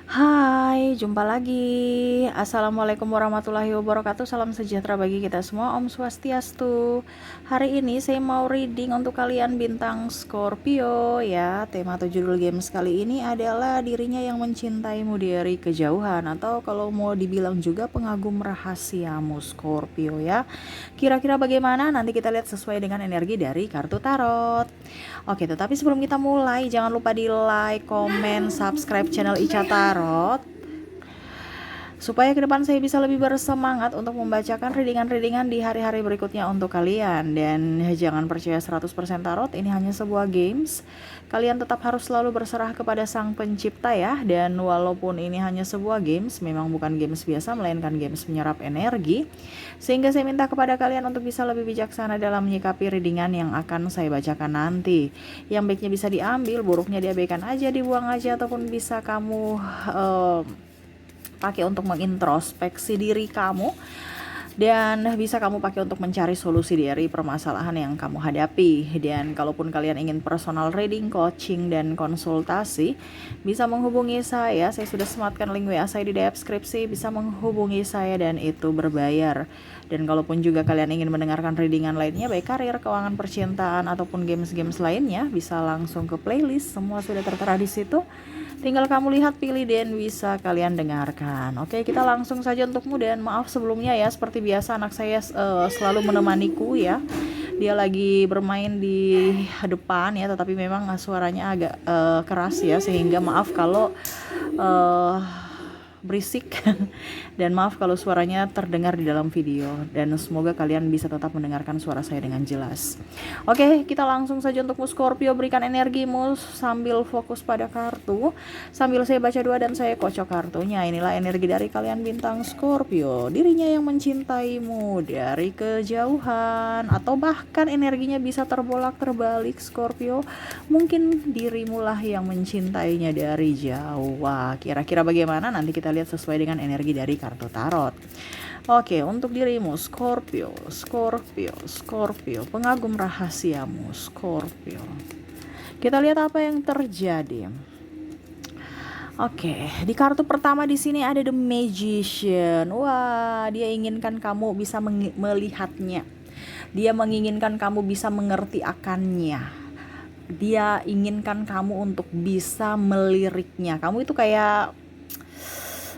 Hai, jumpa lagi. Assalamualaikum warahmatullahi wabarakatuh. Salam sejahtera bagi kita semua. Om Swastiastu. Hari ini saya mau reading untuk kalian bintang Scorpio ya. Tema atau judul games kali ini adalah dirinya yang mencintaimu dari kejauhan, atau kalau mau dibilang juga pengagum rahasiamu Scorpio ya. Kira-kira bagaimana? Nanti kita lihat sesuai dengan energi dari kartu tarot. Oke, tetapi sebelum kita mulai, jangan lupa di like, komen, subscribe channel Ica Tarot supaya ke depan saya bisa lebih bersemangat untuk membacakan readingan-readingan di hari-hari berikutnya untuk kalian. Dan jangan percaya 100% tarot, ini hanya sebuah games. Kalian tetap harus selalu berserah kepada sang pencipta ya. Dan walaupun ini hanya sebuah games, memang bukan games biasa, melainkan games menyerap energi. Sehingga saya minta kepada kalian untuk bisa lebih bijaksana dalam menyikapi readingan yang akan saya bacakan nanti. Yang baiknya bisa diambil, buruknya diabaikan aja, dibuang aja, ataupun bisa kamu pakai untuk mengintrospeksi diri kamu, dan bisa kamu pakai untuk mencari solusi dari permasalahan yang kamu hadapi. Dan kalaupun kalian ingin personal reading, coaching, dan konsultasi, bisa menghubungi saya sudah sematkan link WA saya di deskripsi. Bisa menghubungi saya dan itu berbayar. Dan kalaupun juga kalian ingin mendengarkan readingan lainnya, baik karir, keuangan, percintaan, ataupun games-games lainnya, bisa langsung ke playlist, semua sudah tertera di situ. Tinggal kamu lihat, pilih, dan bisa kalian dengarkan. Oke, kita langsung saja untukmu. Dan maaf sebelumnya ya, seperti biasa anak saya selalu menemaniku ya. Dia lagi bermain di depan ya, tetapi memang suaranya agak keras ya, sehingga maaf kalau berisik dan maaf kalau suaranya terdengar di dalam video, dan semoga kalian bisa tetap mendengarkan suara saya dengan jelas. Oke, kita langsung saja untukmu Scorpio. Berikan energimu sambil fokus pada kartu, sambil saya baca dua dan saya kocok kartunya. Inilah energi dari kalian bintang Scorpio, dirinya yang mencintaimu dari kejauhan, atau bahkan energinya bisa terbolak terbalik Scorpio. Mungkin dirimu lah yang mencintainya dari jauh. Wah, kira-kira bagaimana? Nanti kita lihat sesuai dengan energi dari kartu tarot. Oke, untuk dirimu Scorpio, pengagum rahasiamu Scorpio. Kita lihat apa yang terjadi. Oke, di kartu pertama di sini ada The Magician. Wah, dia inginkan kamu bisa melihatnya. Dia menginginkan kamu bisa mengerti akannya. Dia inginkan kamu untuk bisa meliriknya. Kamu itu kayak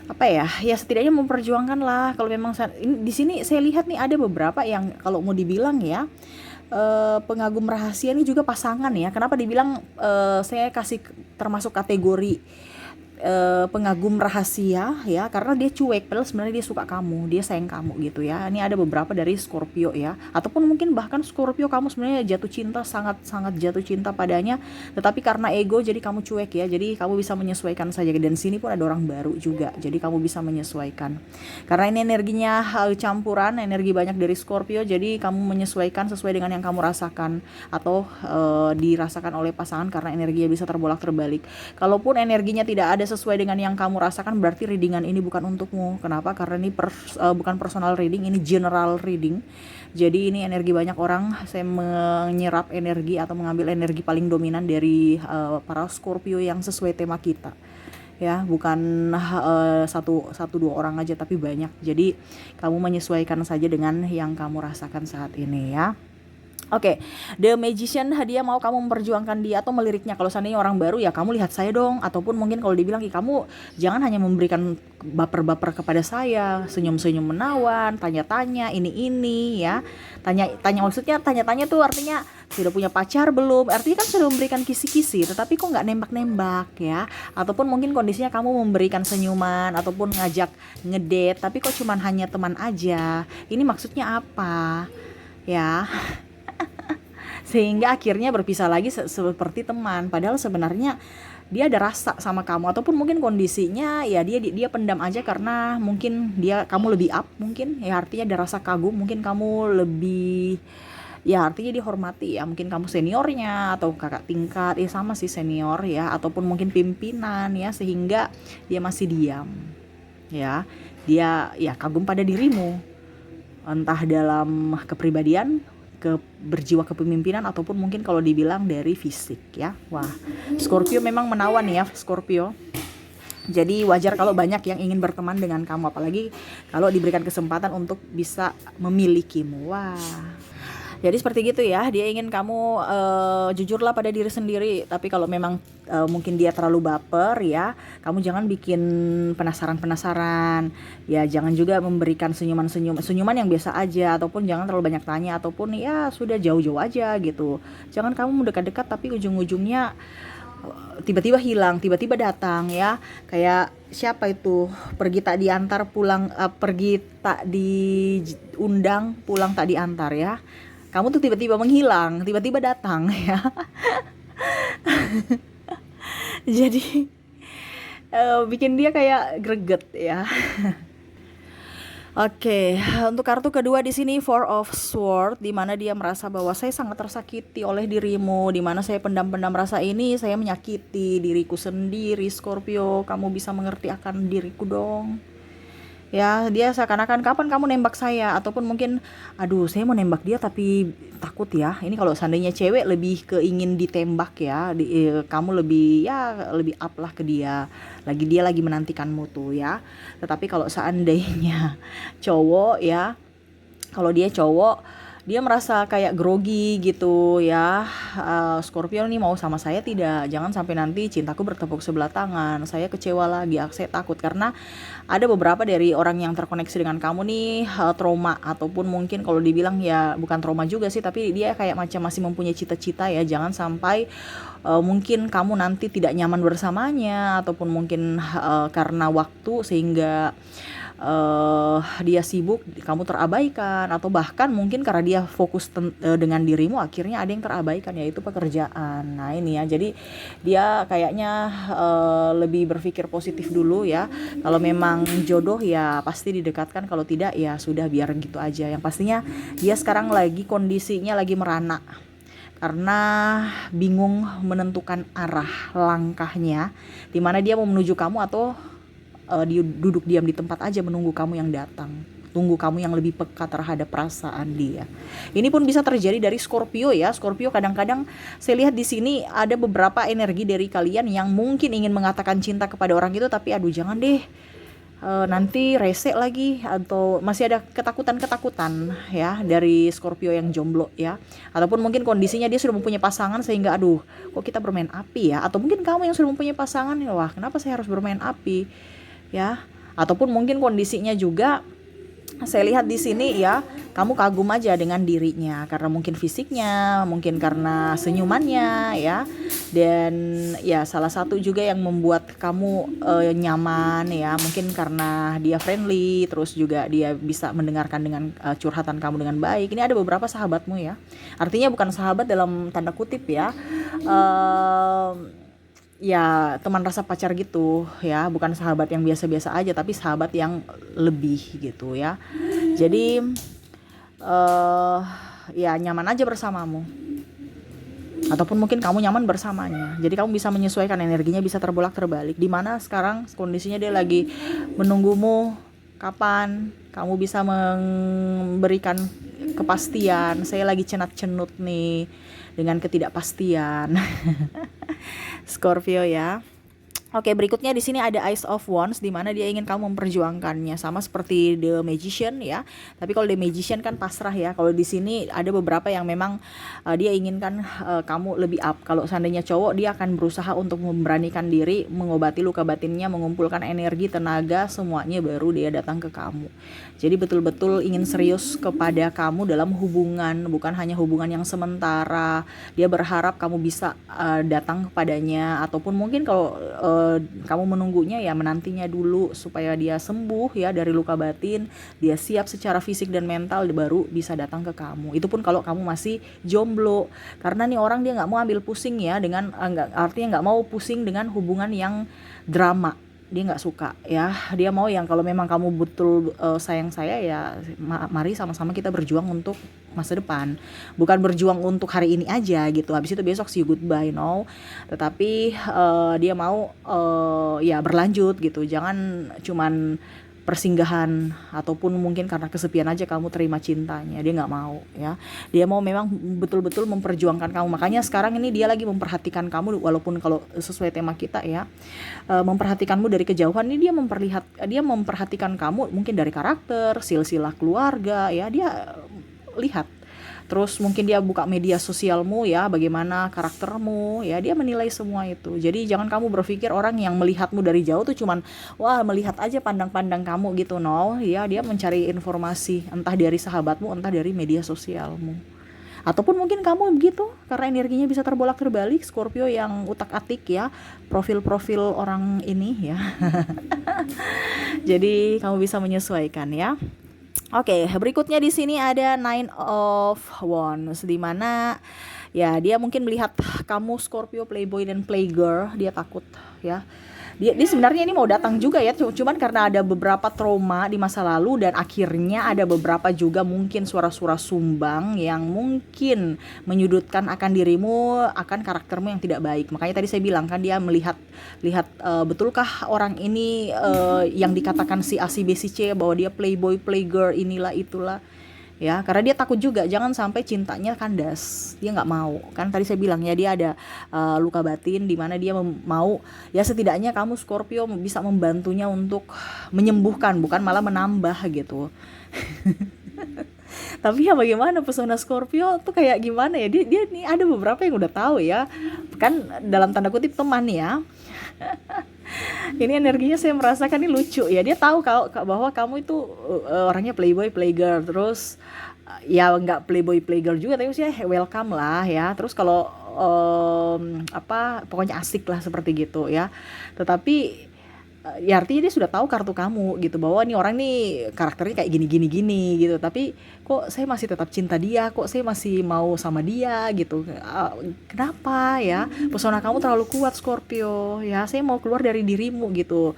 apa ya, setidaknya memperjuangkan lah. Kalau memang di sini saya lihat nih ada beberapa yang kalau mau dibilang ya, pengagum rahasia ini juga pasangan ya. Kenapa dibilang saya kasih termasuk kategori pengagum rahasia ya, karena dia cuek padahal sebenarnya dia suka kamu, dia sayang kamu gitu ya. Ini ada beberapa dari Scorpio ya, ataupun mungkin bahkan Scorpio kamu sebenarnya jatuh cinta, sangat jatuh cinta padanya, tetapi karena ego jadi kamu cuek ya. Jadi kamu bisa menyesuaikan saja. Dan sini pun ada orang baru juga, jadi kamu bisa menyesuaikan karena ini energinya campuran energi banyak dari Scorpio. Jadi kamu menyesuaikan sesuai dengan yang kamu rasakan atau dirasakan oleh pasangan, karena energinya bisa terbolak terbalik. Kalaupun energinya tidak ada sesuai dengan yang kamu rasakan, berarti readingan ini bukan untukmu. Kenapa? Karena ini bukan personal reading, ini general reading. Jadi ini energi banyak orang. Saya menyerap energi atau mengambil energi paling dominan dari para Scorpio yang sesuai tema kita ya, bukan satu dua orang aja, tapi banyak. Jadi kamu menyesuaikan saja dengan yang kamu rasakan saat ini ya. Oke, The Magician, dia mau kamu memperjuangkan dia atau meliriknya. Kalau seandainya orang baru ya kamu lihat saya dong, ataupun mungkin kalau dibilang kamu jangan hanya memberikan baper-baper kepada saya, senyum-senyum menawan, tanya-tanya ini ya. Tanya maksudnya tanya-tanya tuh artinya sudah punya pacar belum? Artinya kan sudah memberikan kisi-kisi, tetapi kok nggak nembak-nembak ya. Ataupun mungkin kondisinya kamu memberikan senyuman ataupun ngajak ngedate, tapi kok cuman hanya teman aja. Ini maksudnya apa? Ya, sehingga akhirnya berpisah lagi seperti teman, padahal sebenarnya dia ada rasa sama kamu. Ataupun mungkin kondisinya ya dia pendam aja karena mungkin kamu lebih up, mungkin ya, artinya ada rasa kagum, mungkin kamu lebih ya, artinya dihormati ya, mungkin kamu seniornya atau kakak tingkat ya, sama sih senior ya, ataupun mungkin pimpinan ya, sehingga dia masih diam ya. Dia ya kagum pada dirimu, entah dalam kepribadian, berjiwa kepemimpinan, ataupun mungkin kalau dibilang dari fisik ya. Wah, Scorpio memang menawan ya Scorpio. Jadi wajar kalau banyak yang ingin berteman dengan kamu, apalagi kalau diberikan kesempatan untuk bisa memilikimu. Wah. Jadi seperti gitu ya, dia ingin kamu jujurlah pada diri sendiri. Tapi kalau memang mungkin dia terlalu baper ya, kamu jangan bikin penasaran-penasaran. Ya jangan juga memberikan senyuman yang biasa aja, ataupun jangan terlalu banyak tanya, ataupun ya sudah jauh-jauh aja gitu. Jangan kamu mendekat-dekat tapi ujung-ujungnya tiba-tiba hilang, tiba-tiba datang ya. Kayak siapa itu, pergi tak diantar pulang, pergi tak diundang pulang tak diantar ya. Kamu tuh tiba-tiba menghilang, tiba-tiba datang ya. Jadi bikin dia kayak greget ya. Oke, untuk kartu kedua di sini Four of Swords, di mana dia merasa bahwa saya sangat tersakiti oleh dirimu, di mana saya pendam-pendam rasa ini, saya menyakiti diriku sendiri. Scorpio, kamu bisa mengerti akan diriku dong. Ya, dia seakan-akan kapan kamu nembak saya, ataupun mungkin aduh saya mau nembak dia tapi takut ya. Ini kalau seandainya cewek lebih ke ingin ditembak ya, kamu lebih ya lebih up lah ke dia. Dia lagi menantikanmu tuh ya. Tetapi kalau seandainya cowok ya, kalau dia cowok, dia merasa kayak grogi gitu ya. Scorpio nih mau sama saya tidak? Jangan sampai nanti cintaku bertepuk sebelah tangan. Saya kecewa lagi, saya takut karena ada beberapa dari orang yang terkoneksi dengan kamu nih trauma, ataupun mungkin kalau dibilang ya bukan trauma juga sih, tapi dia kayak macam masih mempunyai cita-cita ya. Jangan sampai mungkin kamu nanti tidak nyaman bersamanya, ataupun mungkin karena waktu sehingga dia sibuk, kamu terabaikan, atau bahkan mungkin karena dia fokus dengan dirimu, akhirnya ada yang terabaikan yaitu pekerjaan. Nah ini ya, jadi dia kayaknya lebih berpikir positif dulu ya. Kalau memang jodoh ya pasti didekatkan, kalau tidak ya sudah biar gitu aja. Yang pastinya dia sekarang lagi kondisinya lagi merana karena bingung menentukan arah langkahnya, dimana dia mau menuju kamu atau dia duduk diam di tempat aja menunggu kamu yang datang, tunggu kamu yang lebih peka terhadap perasaan dia. Ini pun bisa terjadi dari Scorpio ya. Scorpio kadang-kadang saya lihat di sini ada beberapa energi dari kalian yang mungkin ingin mengatakan cinta kepada orang itu, tapi aduh jangan deh, nanti rese lagi, atau masih ada ketakutan ya dari Scorpio yang jomblo ya, ataupun mungkin kondisinya dia sudah mempunyai pasangan sehingga aduh kok kita bermain api ya, atau mungkin kamu yang sudah mempunyai pasangan, wah kenapa saya harus bermain api ya, ataupun mungkin kondisinya juga saya lihat di sini ya, kamu kagum aja dengan dirinya karena mungkin fisiknya, mungkin karena senyumannya ya, dan ya salah satu juga yang membuat kamu nyaman ya, mungkin karena dia friendly, terus juga dia bisa mendengarkan dengan curhatan kamu dengan baik. Ini ada beberapa sahabatmu ya, artinya bukan sahabat dalam tanda kutip ya, ya teman rasa pacar gitu ya, bukan sahabat yang biasa-biasa aja, tapi sahabat yang lebih gitu ya. Jadi ya nyaman aja bersamamu, ataupun mungkin kamu nyaman bersamanya. Jadi kamu bisa menyesuaikan, energinya bisa terbolak-terbalik. Dimana sekarang kondisinya dia lagi menunggumu kapan kamu bisa memberikan kepastian. Saya lagi cenat-cenut nih dengan ketidakpastian. Scorpio ya. Oke, berikutnya di sini ada Ace of Wands, di mana dia ingin kamu memperjuangkannya, sama seperti The Magician ya. Tapi kalau The Magician kan pasrah ya. Kalau di sini ada beberapa yang memang dia inginkan kamu lebih up. Kalau seandainya cowok, dia akan berusaha untuk memberanikan diri, mengobati luka batinnya, mengumpulkan energi, tenaga, semuanya baru dia datang ke kamu. Jadi betul-betul ingin serius kepada kamu dalam hubungan, bukan hanya hubungan yang sementara. Dia berharap kamu bisa datang kepadanya, ataupun mungkin kalau kamu menunggunya ya menantinya dulu supaya dia sembuh ya dari luka batin, dia siap secara fisik dan mental, baru bisa datang ke kamu. Itu pun kalau kamu masih jomblo, karena nih orang dia nggak mau ambil pusing ya dengan artinya nggak mau pusing dengan hubungan yang drama. Dia nggak suka ya, dia mau yang kalau memang kamu betul sayang saya ya, mari sama-sama kita berjuang untuk masa depan, bukan berjuang untuk hari ini aja gitu, habis itu besok see you goodbye, no. Tetapi dia mau ya berlanjut gitu, jangan cuman persinggahan, ataupun mungkin karena kesepian aja kamu terima cintanya. Dia nggak mau ya. Dia mau memang betul-betul memperjuangkan kamu. Makanya sekarang ini dia lagi memperhatikan kamu, walaupun kalau sesuai tema kita ya, memperhatikanmu dari kejauhan. Ini dia memperhatikan kamu mungkin dari karakter, silsilah keluarga ya. Dia lihat. Terus mungkin dia buka media sosialmu ya, bagaimana karaktermu ya, dia menilai semua itu. Jadi jangan kamu berpikir orang yang melihatmu dari jauh tuh cuman wah melihat aja pandang-pandang kamu gitu, no ya. Dia mencari informasi entah dari sahabatmu, entah dari media sosialmu, ataupun mungkin kamu begitu karena energinya bisa terbolak-terbalik. Scorpio yang utak-atik ya, profil-profil orang ini ya. Jadi kamu bisa menyesuaikan ya. Oke, berikutnya di sini ada Nine of Wands, di mana ya dia mungkin melihat kamu Scorpio playboy dan playgirl, dia takut ya. Dia sebenarnya ini mau datang juga ya, cuman karena ada beberapa trauma di masa lalu, dan akhirnya ada beberapa juga mungkin suara-suara sumbang yang mungkin menyudutkan akan dirimu, akan karaktermu yang tidak baik. Makanya tadi saya bilang kan dia melihat betulkah orang ini yang dikatakan si A si B si C bahwa dia playboy playgirl inilah itulah ya, karena dia takut juga jangan sampai cintanya kandas. Dia nggak mau, kan tadi saya bilang ya, dia ada luka batin di mana dia mau ya, setidaknya kamu Scorpio bisa membantunya untuk menyembuhkan, bukan malah menambah gitu. Tapi ya bagaimana, pesona Scorpio tuh kayak gimana ya, dia nih ada beberapa yang udah tahu ya, kan dalam tanda kutip teman ya. Ini energinya saya merasakan ini lucu ya. Dia tahu bahwa kamu itu orangnya playboy playgirl, terus ya nggak playboy playgirl juga, tapi maksudnya welcome lah ya. Terus kalau pokoknya asik lah seperti gitu ya. Tetapi ya artinya dia sudah tahu kartu kamu gitu, bahwa nih orang nih karakternya kayak gini gitu, tapi kok saya masih tetap cinta dia, kok saya masih mau sama dia gitu. Kenapa ya, pesona kamu terlalu kuat Scorpio ya, saya mau keluar dari dirimu gitu,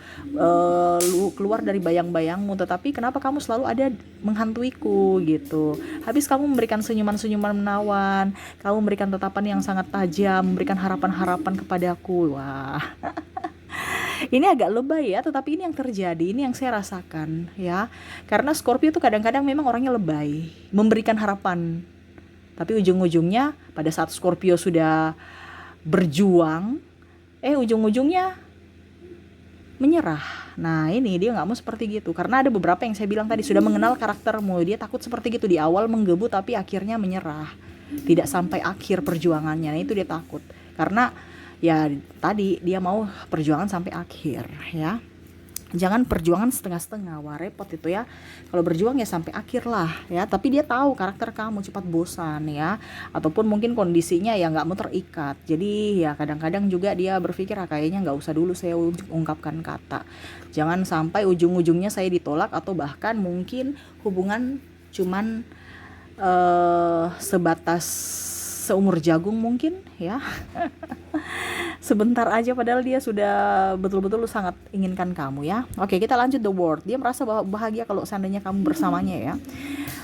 keluar dari bayang-bayangmu, tetapi kenapa kamu selalu ada menghantuiku gitu. Habis kamu memberikan senyuman-senyuman menawan, kamu memberikan tatapan yang sangat tajam, memberikan harapan-harapan kepadaku. Wah. Ini agak lebay ya, tetapi ini yang terjadi, ini yang saya rasakan ya. Karena Scorpio tuh kadang-kadang memang orangnya lebay, memberikan harapan. Tapi ujung-ujungnya pada saat Scorpio sudah berjuang, ujung-ujungnya menyerah. Nah ini dia nggak mau seperti gitu, karena ada beberapa yang saya bilang tadi sudah mengenal karaktermu. Dia takut seperti gitu, di awal menggebu tapi akhirnya menyerah, tidak sampai akhir perjuangannya. Nah itu dia takut, karena ya tadi dia mau perjuangan sampai akhir ya. Jangan perjuangan setengah-setengah, wah repot itu ya. Kalau berjuang ya sampai akhir lah ya. Tapi dia tahu karakter kamu cepat bosan ya, ataupun mungkin kondisinya ya nggak mau terikat. Jadi ya kadang-kadang juga dia berpikir kayaknya nggak usah dulu saya ungkapkan kata. Jangan sampai ujung-ujungnya saya ditolak, atau bahkan mungkin hubungan cuman sebatas seumur jagung mungkin ya. Sebentar aja padahal dia sudah betul-betul sangat inginkan kamu ya. Oke, kita lanjut The World. Dia merasa bahwa bahagia kalau seandainya kamu bersamanya ya.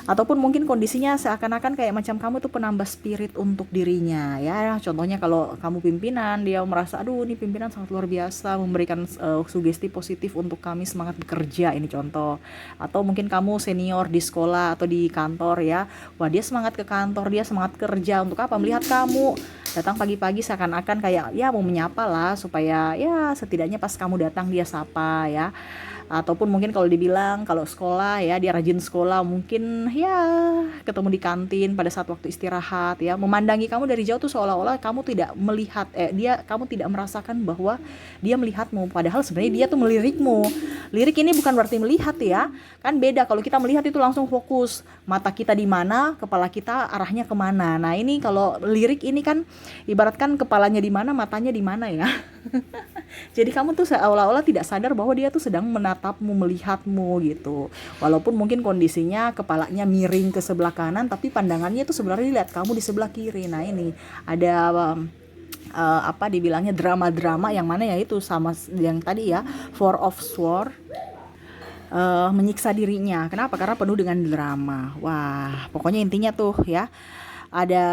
Ataupun mungkin kondisinya seakan-akan kayak macam kamu tuh penambah spirit untuk dirinya ya. Contohnya kalau kamu pimpinan, dia merasa aduh ini pimpinan sangat luar biasa, memberikan sugesti positif untuk kami semangat bekerja, ini contoh. Atau mungkin kamu senior di sekolah atau di kantor ya, wah dia semangat ke kantor, dia semangat kerja. Untuk apa? Melihat kamu datang pagi-pagi seakan-akan kayak ya mau menyapa lah, supaya ya setidaknya pas kamu datang dia sapa ya. Ataupun mungkin kalau dibilang kalau sekolah ya, dia rajin sekolah, mungkin ya ketemu di kantin pada saat waktu istirahat ya, memandangi kamu dari jauh tuh seolah-olah kamu tidak melihat kamu tidak merasakan bahwa dia melihatmu, padahal sebenarnya dia tuh melirikmu. Lirik ini bukan berarti melihat ya, kan beda. Kalau kita melihat itu langsung fokus, mata kita di mana, kepala kita arahnya kemana. Nah ini kalau lirik ini kan ibaratkan kepalanya di mana, matanya di mana ya. Jadi kamu tuh seolah-olah tidak sadar bahwa dia tuh sedang menatapmu, melihatmu gitu. Walaupun mungkin kondisinya kepalanya miring ke sebelah kanan, tapi pandangannya tuh sebenarnya lihat kamu di sebelah kiri. Nah ini ada dibilangnya drama-drama yang mana ya itu sama yang tadi ya, Four of Swords. Menyiksa dirinya. Kenapa? Karena penuh dengan drama. Wah, pokoknya intinya tuh ya, Ada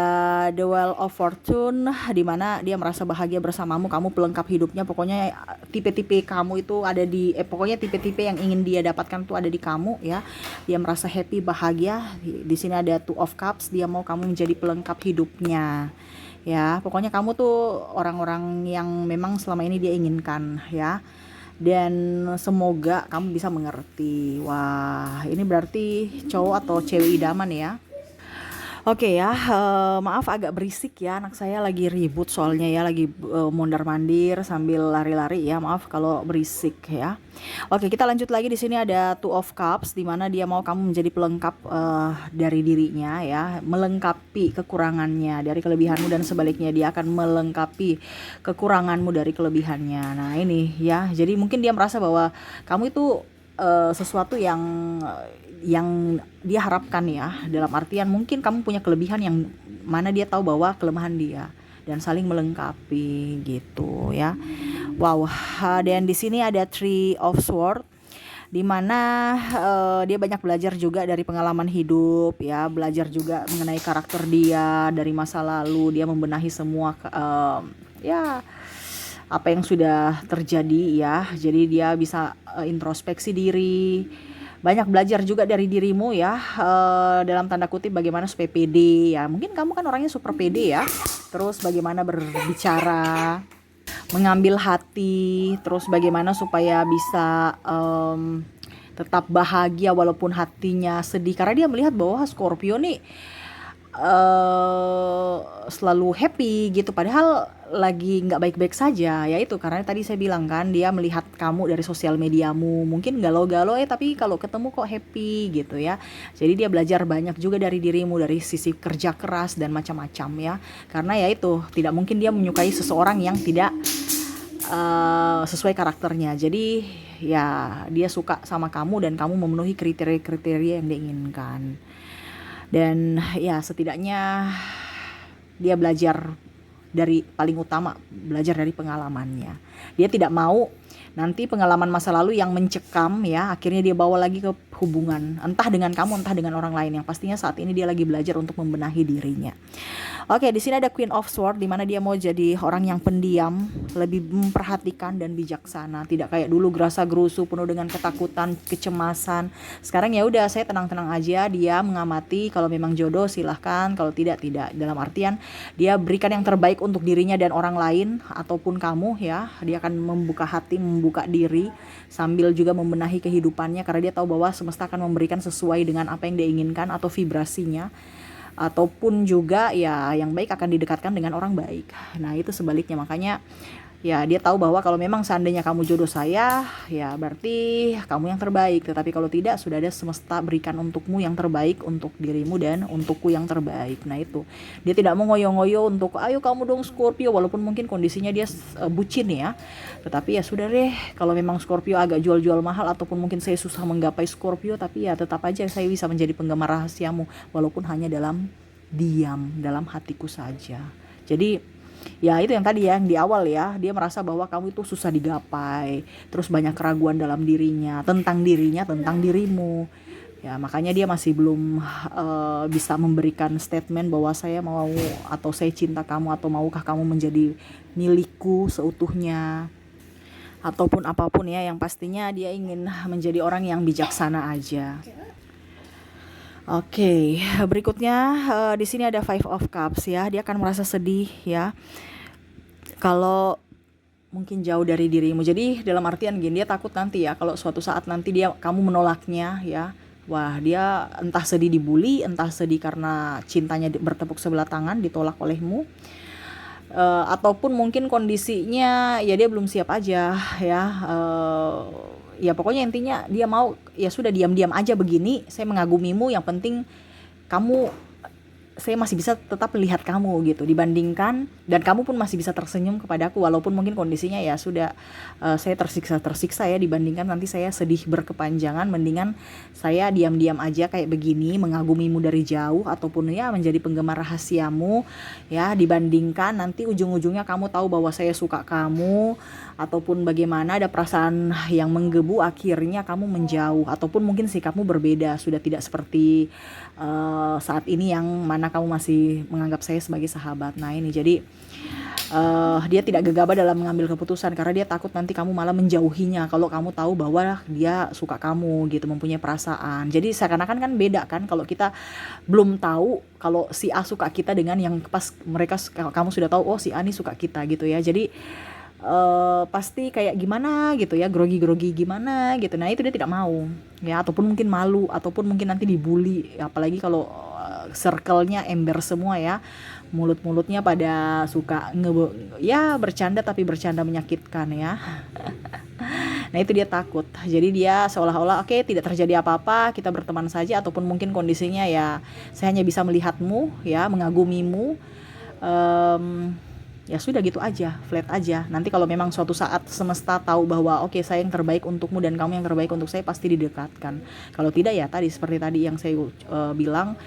The Wheel of Fortune, di mana dia merasa bahagia bersamamu, kamu pelengkap hidupnya. Pokoknya tipe-tipe kamu itu ada di pokoknya tipe-tipe yang ingin dia dapatkan tuh ada di kamu ya. Dia merasa happy, bahagia. Di sini ada Two of Cups, dia mau kamu menjadi pelengkap hidupnya. Ya, pokoknya kamu tuh orang-orang yang memang selama ini dia inginkan ya. Dan semoga kamu bisa mengerti. Wah, ini berarti cowok atau cewek idaman ya. Oke ya, maaf agak berisik ya, anak saya lagi ribut soalnya ya, lagi mondar-mandir sambil lari-lari ya, maaf kalau berisik ya. Oke, kita lanjut lagi. Di sini ada Two of Cups, di mana dia mau kamu menjadi pelengkap dari dirinya ya, melengkapi kekurangannya dari kelebihanmu, dan sebaliknya dia akan melengkapi kekuranganmu dari kelebihannya. Nah ini ya, jadi mungkin dia merasa bahwa kamu itu sesuatu yang dia harapkan ya, dalam artian mungkin kamu punya kelebihan yang mana dia tahu bahwa kelemahan dia, dan saling melengkapi gitu ya. Wow, dan di sini ada Three of Swords, di mana dia banyak belajar juga dari pengalaman hidup ya, belajar juga mengenai karakter dia dari masa lalu. Dia membenahi semua ya apa yang sudah terjadi ya, jadi dia bisa introspeksi diri, banyak belajar juga dari dirimu ya, dalam tanda kutip bagaimana supaya pede ya. Mungkin kamu kan orangnya super pede ya, terus bagaimana berbicara, mengambil hati, terus bagaimana supaya bisa tetap bahagia walaupun hatinya sedih, karena dia melihat bahwa Scorpio nih selalu happy gitu, padahal lagi nggak baik-baik saja ya. Itu karena tadi saya bilang kan, dia melihat kamu dari sosial mediamu, mungkin galau-galau tapi kalau ketemu kok happy gitu ya. Jadi dia belajar banyak juga dari dirimu, dari sisi kerja keras dan macam-macam ya, karena ya itu tidak mungkin dia menyukai seseorang yang tidak sesuai karakternya. Jadi ya dia suka sama kamu dan kamu memenuhi kriteria-kriteria yang diinginkan. Dan ya setidaknya dia belajar dari, paling utama belajar dari pengalamannya. Dia tidak mau nanti pengalaman masa lalu yang mencekam ya, akhirnya dia bawa lagi ke hubungan, entah dengan kamu entah dengan orang lain, yang pastinya saat ini dia lagi belajar untuk membenahi dirinya. Oke, di sini ada Queen of Swords, di mana dia mau jadi orang yang pendiam, lebih memperhatikan dan bijaksana, tidak kayak dulu gerasa gerusu penuh dengan ketakutan, kecemasan. Sekarang ya udah, saya tenang-tenang aja, dia mengamati, kalau memang jodoh silahkan, kalau tidak tidak. Dalam artian dia berikan yang terbaik untuk dirinya dan orang lain ataupun kamu ya. Dia akan membuka hati, membuka diri sambil juga membenahi kehidupannya, karena dia tahu bahwa semesta akan memberikan sesuai dengan apa yang dia inginkan atau vibrasinya. Ataupun juga ya yang baik akan didekatkan dengan orang baik. Nah itu sebaliknya, makanya ya dia tahu bahwa kalau memang seandainya kamu jodoh saya, ya berarti kamu yang terbaik. Tetapi kalau tidak, sudah ada semesta berikan untukmu yang terbaik untuk dirimu dan untukku yang terbaik. Nah itu, dia tidak mau ngoyo-ngoyo untuk ayo kamu dong Scorpio, walaupun mungkin kondisinya dia bucin ya. Tetapi ya sudah deh, kalau memang Scorpio agak jual-jual mahal ataupun mungkin saya susah menggapai Scorpio, tapi ya tetap aja saya bisa menjadi penggemar rahasiamu, walaupun hanya dalam diam, dalam hatiku saja. Jadi ya itu yang tadi ya, yang di awal ya, dia merasa bahwa kamu itu susah digapai, terus banyak keraguan dalam dirinya, tentang dirimu ya. Makanya dia masih belum bisa memberikan statement bahwa saya mau atau saya cinta kamu atau maukah kamu menjadi milikku seutuhnya, ataupun apapun ya. Yang pastinya dia ingin menjadi orang yang bijaksana aja. Oke, berikutnya di sini ada Five of Cups ya. Dia akan merasa sedih ya kalau mungkin jauh dari dirimu. Jadi dalam artian gini, dia takut nanti ya kalau suatu saat nanti kamu menolaknya ya. Wah, dia entah sedih dibully, entah sedih karena cintanya bertepuk sebelah tangan ditolak olehmu. Ataupun mungkin kondisinya ya dia belum siap aja ya. Ya pokoknya intinya dia mau ya sudah, diam-diam aja begini, saya mengagumimu, yang penting kamu, saya masih bisa tetap melihat kamu gitu, dibandingkan, dan kamu pun masih bisa tersenyum kepadaku walaupun mungkin kondisinya ya sudah saya tersiksa ya, dibandingkan nanti saya sedih berkepanjangan. Mendingan saya diam-diam aja kayak begini, mengagumimu dari jauh ataupun ya menjadi penggemar rahasiamu ya, dibandingkan nanti ujung-ujungnya kamu tahu bahwa saya suka kamu, ataupun bagaimana, ada perasaan yang menggebu, akhirnya kamu menjauh, ataupun mungkin sikapmu berbeda, sudah tidak seperti saat ini yang mana kamu masih menganggap saya sebagai sahabat. Nah ini jadi dia tidak gegabah dalam mengambil keputusan karena dia takut nanti kamu malah menjauhinya kalau kamu tahu bahwa dia suka kamu gitu, mempunyai perasaan. Jadi seakan-akan kan beda kan kalau kita belum tahu kalau si A suka kita dengan yang pas kamu sudah tahu oh si A nih suka kita gitu ya. Jadi pasti kayak gimana gitu ya, grogi-grogi gimana gitu. Nah itu dia tidak mau ya, ataupun mungkin malu, ataupun mungkin nanti dibully, apalagi kalau circle-nya ember semua ya, mulut-mulutnya pada suka ya bercanda, tapi bercanda menyakitkan ya. Nah itu dia takut, jadi dia seolah-olah oke, tidak terjadi apa-apa, kita berteman saja, ataupun mungkin kondisinya ya saya hanya bisa melihatmu ya, mengagumimu, ya sudah gitu aja, flat aja. Nanti kalau memang suatu saat semesta tahu bahwa oke, saya yang terbaik untukmu dan kamu yang terbaik untuk saya, pasti didekatkan. Kalau tidak ya tadi seperti tadi yang saya bilang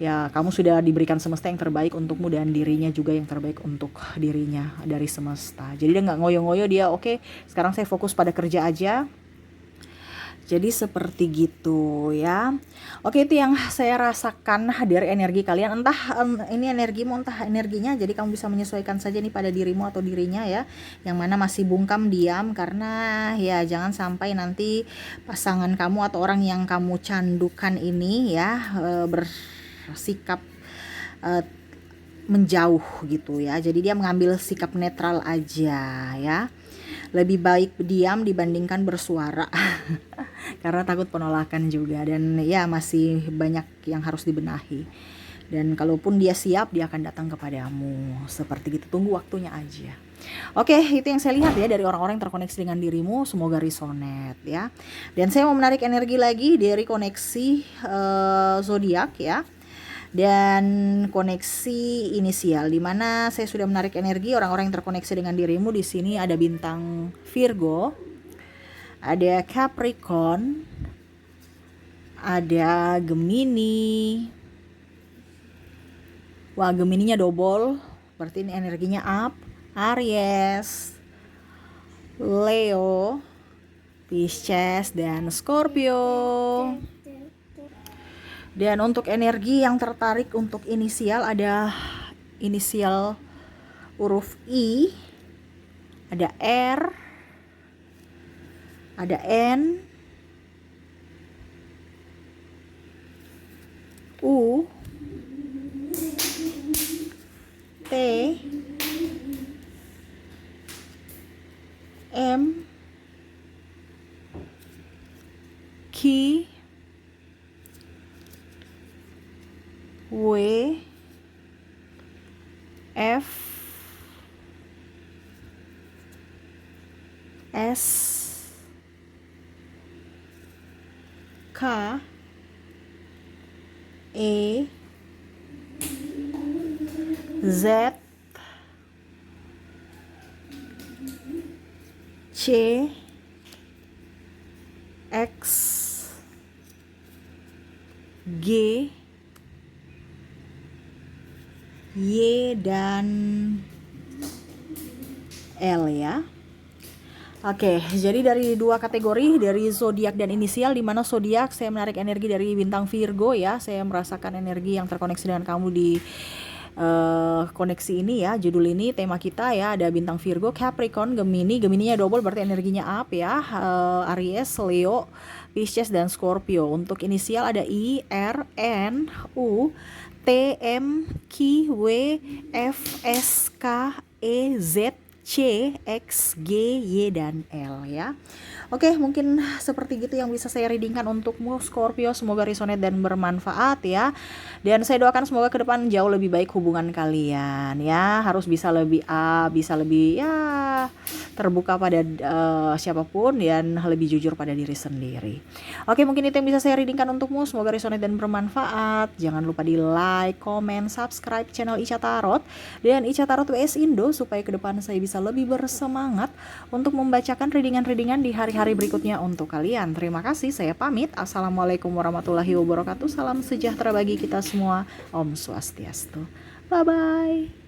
ya, kamu sudah diberikan semesta yang terbaik untukmu dan dirinya juga yang terbaik untuk dirinya dari semesta. Jadi dia nggak ngoyo-ngoyo, dia oke, sekarang saya fokus pada kerja aja. Jadi seperti gitu ya. Oke, itu yang saya rasakan dari energi kalian. Entah ini energimu, entah energinya. Jadi kamu bisa menyesuaikan saja nih pada dirimu atau dirinya ya, yang mana masih bungkam diam. Karena ya jangan sampai nanti pasangan kamu atau orang yang kamu candukan ini ya bersikap menjauh gitu ya. Jadi dia mengambil sikap netral aja ya. Lebih baik diam dibandingkan bersuara karena takut penolakan juga, dan ya masih banyak yang harus dibenahi. Dan kalaupun dia siap, dia akan datang kepadamu seperti gitu. Tunggu waktunya aja. Oke, itu yang saya lihat ya dari orang-orang yang terkoneksi dengan dirimu. Semoga resonate ya. Dan saya mau menarik energi lagi dari koneksi zodiak ya, dan koneksi inisial, di mana saya sudah menarik energi orang-orang yang terkoneksi dengan dirimu. Di sini ada bintang Virgo, ada Capricorn, ada Gemini. Wah, Gemininya double, berarti ini energinya up. Aries, Leo, Pisces, dan Scorpio. Dan untuk energi yang tertarik untuk inisial, ada inisial huruf I, ada R, ada N, U, T, M, Q, W, F, S, K, E, Z, C, X, G, Y, dan L ya. Oke, jadi dari dua kategori, dari zodiak dan inisial, di mana zodiak saya menarik energi dari bintang Virgo ya. Saya merasakan energi yang terkoneksi dengan kamu di koneksi ini ya. Judul ini tema kita ya, ada bintang Virgo, Capricorn, Gemini. Gemininya double berarti energinya up ya. Aries, Leo, Pisces, dan Scorpio. Untuk inisial ada I, R, N, U, T, M, Q, W, F, S, K, E, Z, C, X, G, Y, dan L ya. Oke, mungkin seperti gitu yang bisa saya readingkan untukmu Scorpio. Semoga resonate dan bermanfaat ya. Dan saya doakan semoga ke depan jauh lebih baik hubungan kalian ya. Harus bisa lebih bisa lebih ya terbuka pada siapapun, dan lebih jujur pada diri sendiri. Oke, mungkin itu yang bisa saya readingkan untukmu. Semoga resonate dan bermanfaat. Jangan lupa di like, comment, subscribe channel Ica Tarot dan Ica Tarot WS Indo, supaya ke depan saya bisa lebih bersemangat untuk membacakan readingan-readingan di hari-hari berikutnya untuk kalian. Terima kasih, saya pamit. Assalamualaikum warahmatullahi wabarakatuh. Salam sejahtera bagi kita semua. Om Swastiastu. Bye-bye.